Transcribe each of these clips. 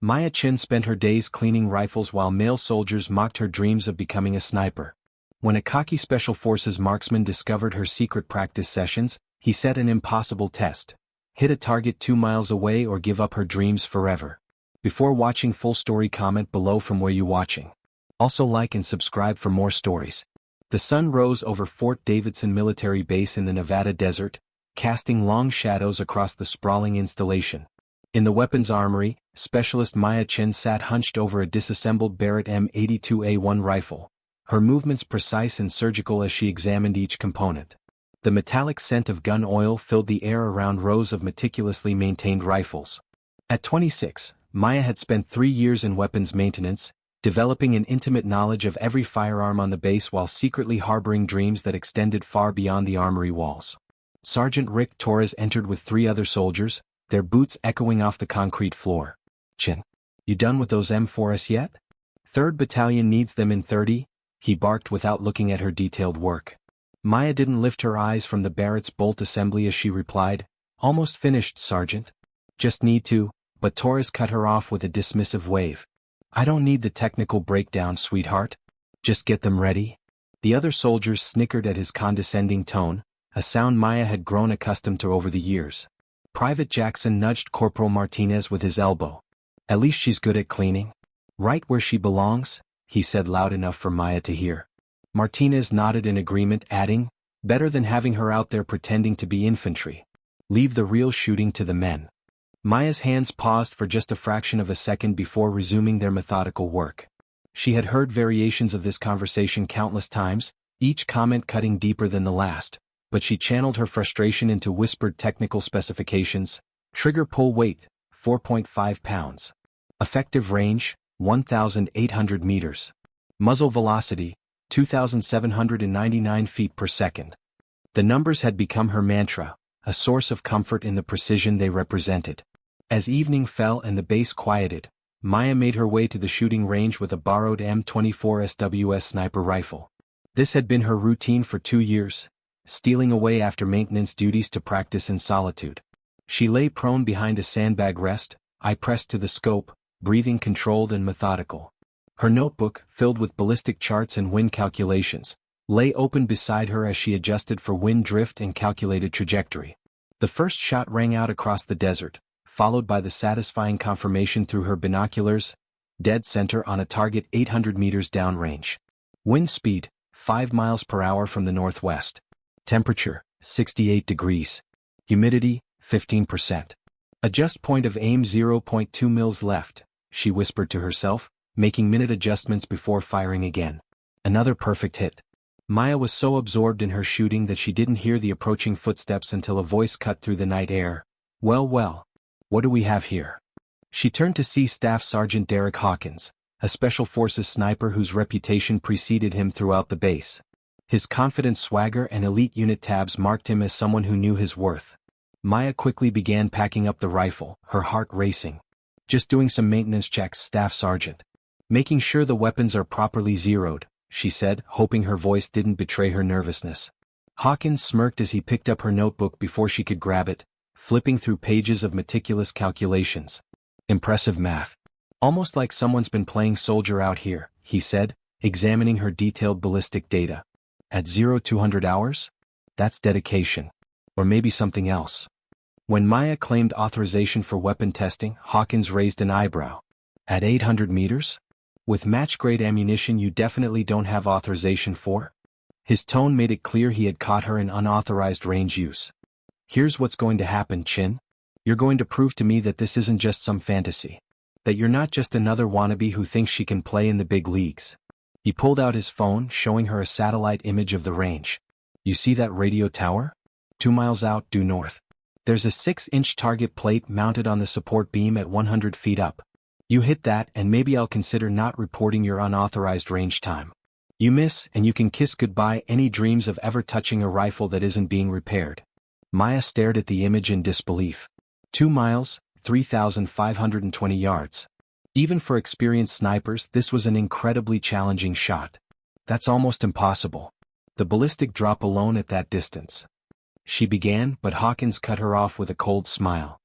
Maya Chin spent her days cleaning rifles while male soldiers mocked her dreams of becoming a sniper. When a cocky Special Forces marksman discovered her secret practice sessions, he set an impossible test. Hit a target 2 miles away or give up her dreams forever. Before watching full story, comment below from where you watching. Also like and subscribe for more stories. The sun rose over Fort Davidson military base in the Nevada desert, casting long shadows across the sprawling installation. In the weapons armory, Specialist Maya Chin sat hunched over a disassembled Barrett M82A1 rifle, her movements precise and surgical as she examined each component. The metallic scent of gun oil filled the air around rows of meticulously maintained rifles. At 26, Maya had spent 3 years in weapons maintenance, developing an intimate knowledge of every firearm on the base while secretly harboring dreams that extended far beyond the armory walls. Sergeant Rick Torres entered with 3 other soldiers, their boots echoing off the concrete floor. "Chin, you done with those M4s yet? 3rd Battalion needs them in 30, he barked without looking at her detailed work. Maya didn't lift her eyes from the Barrett's bolt assembly as she replied, "Almost finished, Sergeant. Just need to," but Torres cut her off with a dismissive wave. "I don't need the technical breakdown, sweetheart. Just get them ready." The other soldiers snickered at his condescending tone, a sound Maya had grown accustomed to over the years. Private Jackson nudged Corporal Martinez with his elbow. "At least she's good at cleaning. Right where she belongs," he said loud enough for Maya to hear. Martinez nodded in agreement, adding, "Better than having her out there pretending to be infantry. Leave the real shooting to the men." Maya's hands paused for just a fraction of a second before resuming their methodical work. She had heard variations of this conversation countless times, each comment cutting deeper than the last, but she channeled her frustration into whispered technical specifications. Trigger pull weight, 4.5 pounds. Effective range, 1,800 meters. Muzzle velocity, 2,799 feet per second. The numbers had become her mantra, a source of comfort in the precision they represented. As evening fell and the base quieted, Maya made her way to the shooting range with a borrowed M24 SWS sniper rifle. This had been her routine for 2 years, stealing away after maintenance duties to practice in solitude. She lay prone behind a sandbag rest, eye pressed to the scope, breathing controlled and methodical. Her notebook, filled with ballistic charts and wind calculations, lay open beside her as she adjusted for wind drift and calculated trajectory. The first shot rang out across the desert, followed by the satisfying confirmation through her binoculars, dead center on a target 800 meters downrange. Wind speed, 5 miles per hour from the northwest. Temperature, 68 degrees. Humidity, 15%. Adjust point of aim 0.2 mils left, she whispered to herself, making minute adjustments before firing again. Another perfect hit. Maya was so absorbed in her shooting that she didn't hear the approaching footsteps until a voice cut through the night air. "Well, well. What do we have here?" She turned to see Staff Sergeant Derek Hawkins, a Special Forces sniper whose reputation preceded him throughout the base. His confident swagger and elite unit tabs marked him as someone who knew his worth. Maya quickly began packing up the rifle, her heart racing. "Just doing some maintenance checks, Staff Sergeant. Making sure the weapons are properly zeroed," she said, hoping her voice didn't betray her nervousness. Hawkins smirked as he picked up her notebook before she could grab it, flipping through pages of meticulous calculations. "Impressive math. Almost like someone's been playing soldier out here," he said, examining her detailed ballistic data. "At 0-200 hours? That's dedication. Or maybe something else." When Maya claimed authorization for weapon testing, Hawkins raised an eyebrow. "At 800 meters? With match-grade ammunition you definitely don't have authorization for?" His tone made it clear he had caught her in unauthorized range use. "Here's what's going to happen, Chin. You're going to prove to me that this isn't just some fantasy. That you're not just another wannabe who thinks she can play in the big leagues." He pulled out his phone, showing her a satellite image of the range. "You see that radio tower? 2 miles out due north. There's a 6-inch target plate mounted on the support beam at 100 feet up. You hit that and maybe I'll consider not reporting your unauthorized range time. You miss and you can kiss goodbye any dreams of ever touching a rifle that isn't being repaired." Maya stared at the image in disbelief. 2 miles, 3,520 yards. Even for experienced snipers, this was an incredibly challenging shot. "That's almost impossible. The ballistic drop alone at that distance." She began, but Hawkins cut her off with a cold smile.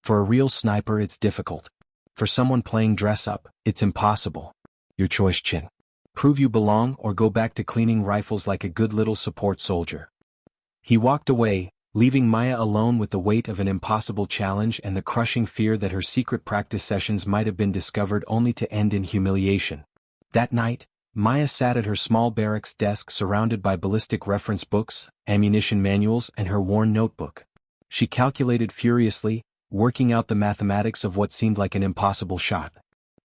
"For a real sniper it's difficult. For someone playing dress-up, it's impossible. Your choice, Chin. Prove you belong or go back to cleaning rifles like a good little support soldier. He walked away, leaving Maya alone with the weight of an impossible challenge and the crushing fear that her secret practice sessions might have been discovered only to end in humiliation. That night, Maya sat at her small barracks desk surrounded by ballistic reference books, ammunition manuals, and her worn notebook. She calculated furiously, working out the mathematics of what seemed like an impossible shot.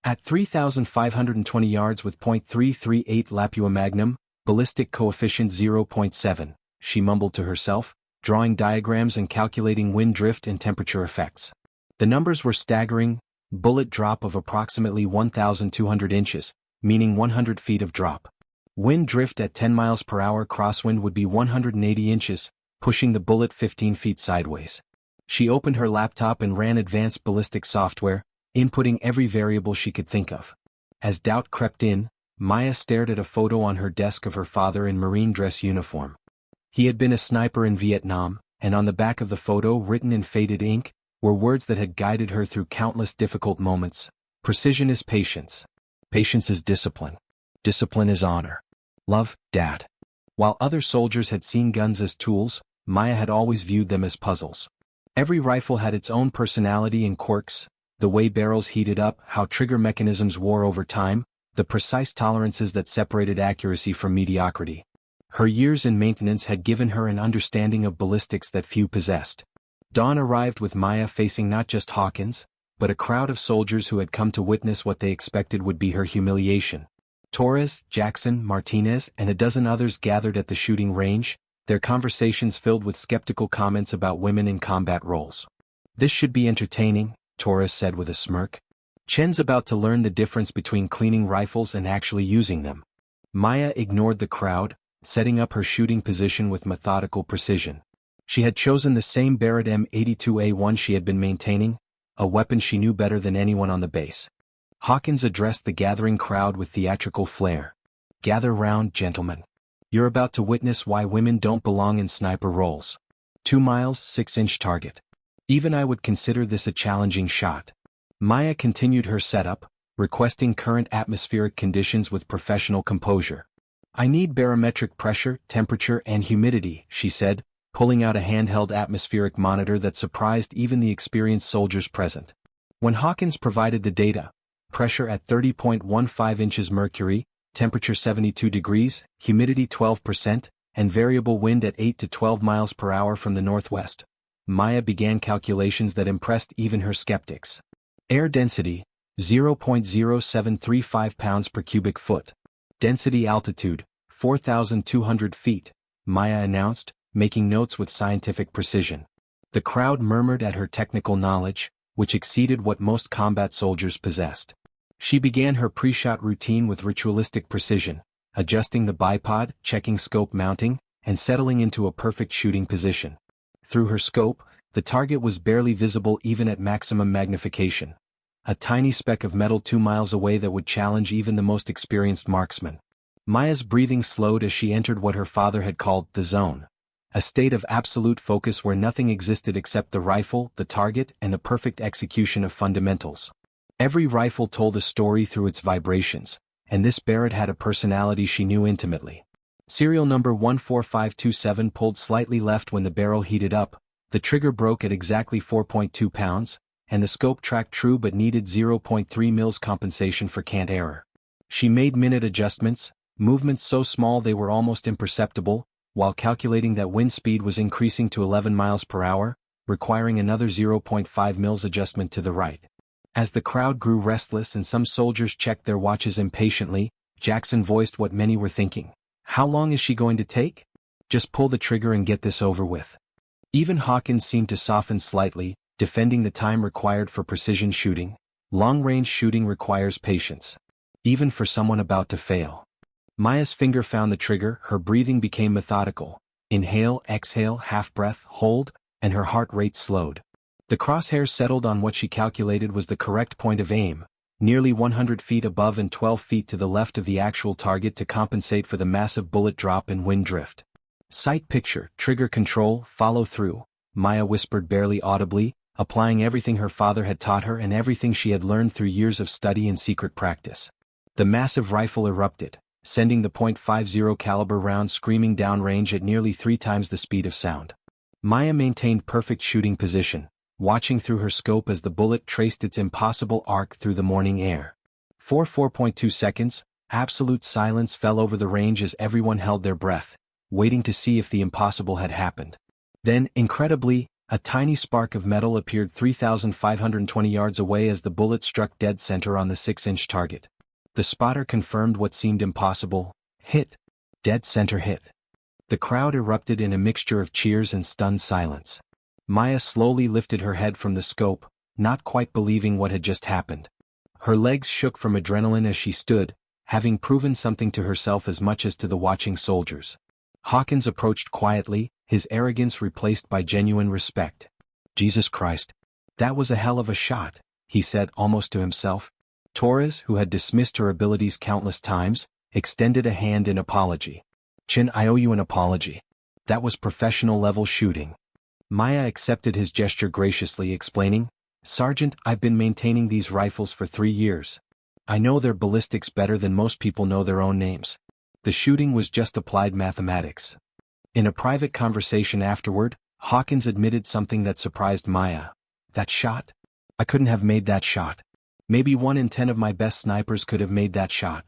At 3,520 yards with .338 Lapua Magnum, ballistic coefficient 0.7, she mumbled to herself, drawing diagrams and calculating wind drift and temperature effects. The numbers were staggering: bullet drop of approximately 1,200 inches, meaning 100 feet of drop. Wind drift at 10 miles per hour crosswind would be 180 inches, pushing the bullet 15 feet sideways. She opened her laptop and ran advanced ballistic software, inputting every variable she could think of. As doubt crept in, Maya stared at a photo on her desk of her father in Marine dress uniform. He had been a sniper in Vietnam, and on the back of the photo, written in faded ink, were words that had guided her through countless difficult moments. Precision is patience. Patience is discipline. Discipline is honor. Love, Dad. While other soldiers had seen guns as tools, Maya had always viewed them as puzzles. Every rifle had its own personality and quirks: the way barrels heated up, how trigger mechanisms wore over time, the precise tolerances that separated accuracy from mediocrity. Her years in maintenance had given her an understanding of ballistics that few possessed. Dawn arrived with Maya facing not just Hawkins, but a crowd of soldiers who had come to witness what they expected would be her humiliation. Torres, Jackson, Martinez, and a dozen others gathered at the shooting range, their conversations filled with skeptical comments about women in combat roles. "This should be entertaining," Torres said with a smirk. "Chen's about to learn the difference between cleaning rifles and actually using them." Maya ignored the crowd, setting up her shooting position with methodical precision. She had chosen the same Barrett M82A1 she had been maintaining, a weapon she knew better than anyone on the base. Hawkins addressed the gathering crowd with theatrical flair. "Gather round, gentlemen. You're about to witness why women don't belong in sniper roles. 2 miles, 6-inch target. Even I would consider this a challenging shot." Maya continued her setup, requesting current atmospheric conditions with professional composure. "I need barometric pressure, temperature, and humidity," she said, pulling out a handheld atmospheric monitor that surprised even the experienced soldiers present. When Hawkins provided the data, pressure at 30.15 inches mercury, temperature 72 degrees, humidity 12%, and variable wind at 8 to 12 miles per hour from the northwest, Maya began calculations that impressed even her skeptics. Air density, 0.0735 pounds per cubic foot. Density altitude, 4,200 feet, Maya announced, making notes with scientific precision. The crowd murmured at her technical knowledge, which exceeded what most combat soldiers possessed. She began her pre-shot routine with ritualistic precision, adjusting the bipod, checking scope mounting, and settling into a perfect shooting position. Through her scope, the target was barely visible even at maximum magnification. A tiny speck of metal 2 miles away that would challenge even the most experienced marksman. Maya's breathing slowed as she entered what her father had called the zone. A state of absolute focus where nothing existed except the rifle, the target, and the perfect execution of fundamentals. Every rifle told a story through its vibrations, and this Barrett had a personality she knew intimately. Serial number 14527 pulled slightly left when the barrel heated up, the trigger broke at exactly 4.2 pounds, and the scope tracked true but needed 0.3 mils compensation for cant error. She made minute adjustments, movements so small they were almost imperceptible, while calculating that wind speed was increasing to 11 miles per hour, requiring another 0.5 mils adjustment to the right. As the crowd grew restless and some soldiers checked their watches impatiently, Jackson voiced what many were thinking. "How long is she going to take? Just pull the trigger and get this over with." Even Hawkins seemed to soften slightly, defending the time required for precision shooting. Long-range shooting requires patience, even for someone about to fail. Maya's finger found the trigger, her breathing became methodical. Inhale, exhale, half-breath, hold, and her heart rate slowed. The crosshairs settled on what she calculated was the correct point of aim, nearly 100 feet above and 12 feet to the left of the actual target to compensate for the massive bullet drop and wind drift. "Sight picture, trigger control, follow through," Maya whispered barely audibly, applying everything her father had taught her and everything she had learned through years of study and secret practice. The massive rifle erupted, sending the .50 caliber round screaming downrange at nearly 3 times the speed of sound. Maya maintained perfect shooting position, watching through her scope as the bullet traced its impossible arc through the morning air. For 4.2 seconds, absolute silence fell over the range as everyone held their breath, waiting to see if the impossible had happened. Then, incredibly, a tiny spark of metal appeared 3,520 yards away as the bullet struck dead center on the 6-inch target. The spotter confirmed what seemed impossible: hit. Dead center hit. The crowd erupted in a mixture of cheers and stunned silence. Maya slowly lifted her head from the scope, not quite believing what had just happened. Her legs shook from adrenaline as she stood, having proven something to herself as much as to the watching soldiers. Hawkins approached quietly, his arrogance replaced by genuine respect. "Jesus Christ. That was a hell of a shot," he said almost to himself. Torres, who had dismissed her abilities countless times, extended a hand in apology. "Chin, I owe you an apology. That was professional-level shooting." Maya accepted his gesture graciously, explaining, "Sergeant, I've been maintaining these rifles for 3 years. I know their ballistics better than most people know their own names. The shooting was just applied mathematics." In a private conversation afterward, Hawkins admitted something that surprised Maya. "That shot? I couldn't have made that shot. Maybe 1 in 10 of my best snipers could have made that shot."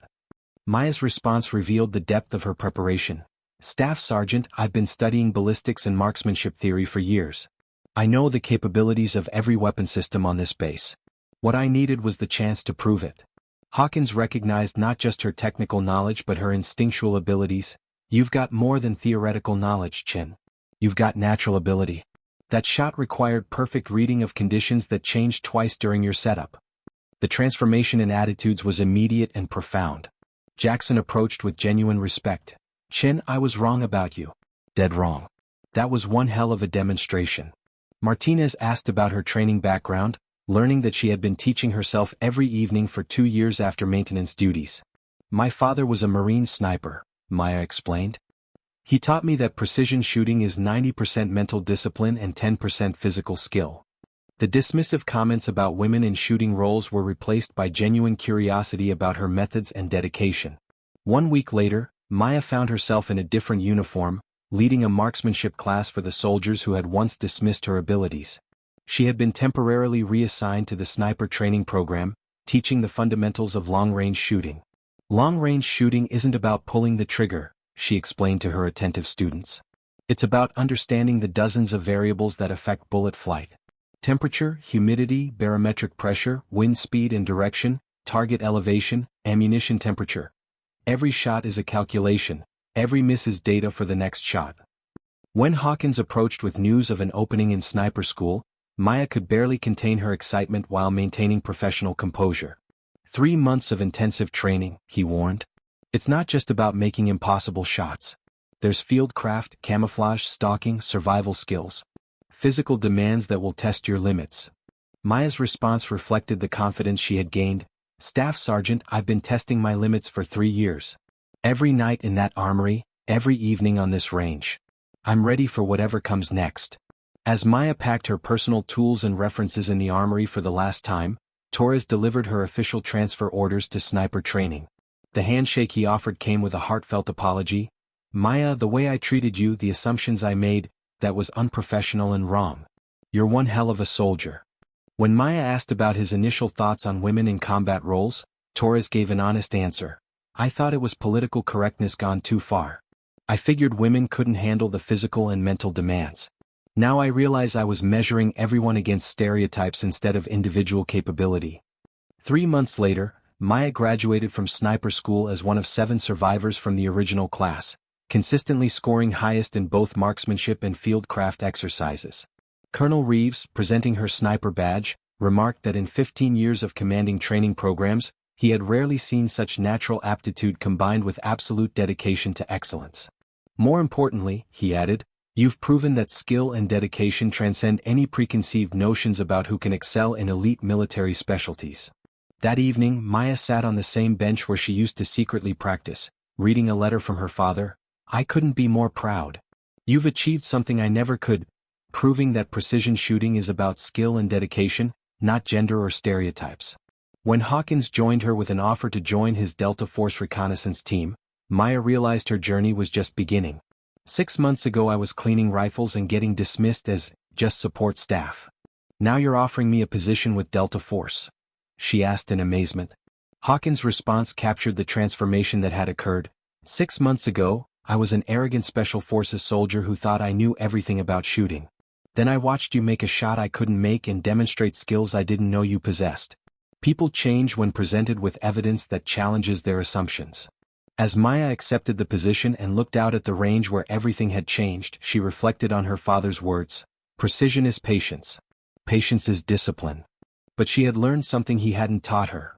Maya's response revealed the depth of her preparation. "Staff Sergeant, I've been studying ballistics and marksmanship theory for years. I know the capabilities of every weapon system on this base. What I needed was the chance to prove it." Hawkins recognized not just her technical knowledge but her instinctual abilities. "You've got more than theoretical knowledge, Chin. You've got natural ability. That shot required perfect reading of conditions that changed twice during your setup." The transformation in attitudes was immediate and profound. Jackson approached with genuine respect. "Chin, I was wrong about you. Dead wrong. That was one hell of a demonstration." Martinez asked about her training background, learning that she had been teaching herself every evening for 2 years after maintenance duties. "My father was a Marine sniper," Maya explained. "He taught me that precision shooting is 90% mental discipline and 10% physical skill." The dismissive comments about women in shooting roles were replaced by genuine curiosity about her methods and dedication. 1 week later, Maya found herself in a different uniform, leading a marksmanship class for the soldiers who had once dismissed her abilities. She had been temporarily reassigned to the sniper training program, teaching the fundamentals of long-range shooting. "Long-range shooting isn't about pulling the trigger," she explained to her attentive students. "It's about understanding the dozens of variables that affect bullet flight. Temperature, humidity, barometric pressure, wind speed and direction, target elevation, ammunition temperature. Every shot is a calculation, every miss is data for the next shot." When Hawkins approached with news of an opening in sniper school, Maya could barely contain her excitement while maintaining professional composure. 3 months of intensive training, he warned. "It's not just about making impossible shots. There's fieldcraft, camouflage, stalking, survival skills. Physical demands that will test your limits." Maya's response reflected the confidence she had gained. "Staff Sergeant, I've been testing my limits for 3 years. Every night in that armory, every evening on this range. I'm ready for whatever comes next." As Maya packed her personal tools and references in the armory for the last time, Torres delivered her official transfer orders to sniper training. The handshake he offered came with a heartfelt apology. "Maya, the way I treated you, the assumptions I made, that was unprofessional and wrong. You're one hell of a soldier." When Maya asked about his initial thoughts on women in combat roles, Torres gave an honest answer. "I thought it was political correctness gone too far. I figured women couldn't handle the physical and mental demands. Now I realize I was measuring everyone against stereotypes instead of individual capability." 3 months later, Maya graduated from sniper school as one of 7 survivors from the original class, consistently scoring highest in both marksmanship and fieldcraft exercises. Colonel Reeves, presenting her sniper badge, remarked that in 15 years of commanding training programs, he had rarely seen such natural aptitude combined with absolute dedication to excellence. "More importantly," he added, "you've proven that skill and dedication transcend any preconceived notions about who can excel in elite military specialties." That evening, Maya sat on the same bench where she used to secretly practice, reading a letter from her father. "I couldn't be more proud. You've achieved something I never could. proving that precision shooting is about skill and dedication, not gender or stereotypes. When Hawkins joined her with an offer to join his Delta Force reconnaissance team, Maya realized her journey was just beginning. 6 months ago I was cleaning rifles and getting dismissed as just support staff. Now you're offering me a position with Delta Force? She asked in amazement. Hawkins' response captured the transformation that had occurred. 6 months ago, I was an arrogant Special Forces soldier who thought I knew everything about shooting. Then I watched you make a shot I couldn't make and demonstrate skills I didn't know you possessed. People change when presented with evidence that challenges their assumptions. As Maya accepted the position and looked out at the range where everything had changed, she reflected on her father's words. Precision is patience. Patience is discipline. But she had learned something he hadn't taught her.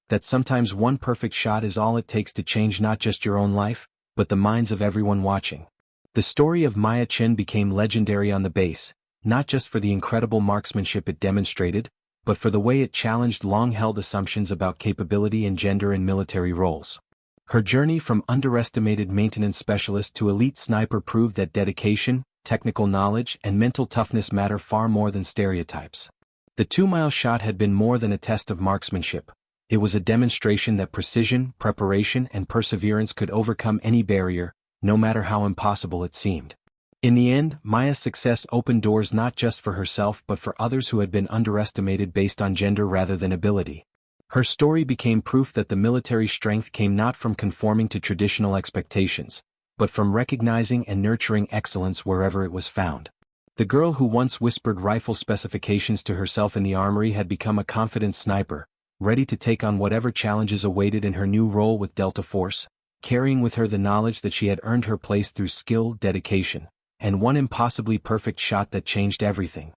That sometimes one perfect shot is all it takes to change not just your own life, but the minds of everyone watching. The story of Maya Chen became legendary on the base, not just for the incredible marksmanship it demonstrated, but for the way it challenged long-held assumptions about capability and gender in military roles. Her journey from underestimated maintenance specialist to elite sniper proved that dedication, technical knowledge, and mental toughness matter far more than stereotypes. The 2-mile shot had been more than a test of marksmanship. It was a demonstration that precision, preparation, and perseverance could overcome any barrier, no matter how impossible it seemed. In the end, Maya's success opened doors not just for herself but for others who had been underestimated based on gender rather than ability. Her story became proof that the military's strength came not from conforming to traditional expectations, but from recognizing and nurturing excellence wherever it was found. The girl who once whispered rifle specifications to herself in the armory had become a confident sniper, ready to take on whatever challenges awaited in her new role with Delta Force, carrying with her the knowledge that she had earned her place through skill, dedication, and one impossibly perfect shot that changed everything.